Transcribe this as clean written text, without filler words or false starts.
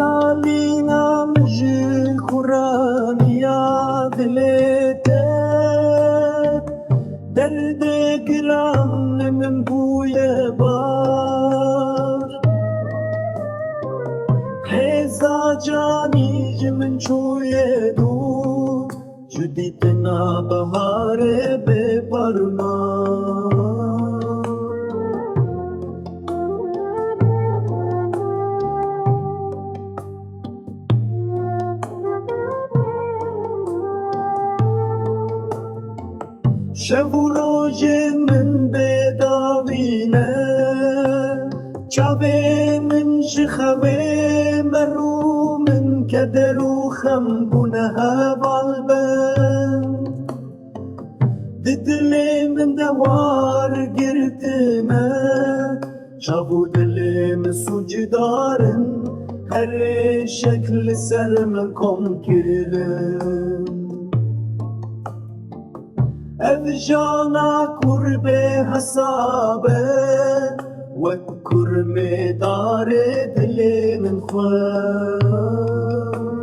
نالينا مجي خرانيا دليتك درد گران من بوی بار هزا جانی من چوی دو جدیدنا بهار به پرمان شب و روز من بداوینه چاوه من شخوه مرو من کدر و خم بونه هوال بن دل من دوار گرتمه چاو دل من سوجدارن هر شکل سر من کم کردن اف جانا قربه حسابه وكرمه دار دل من خواه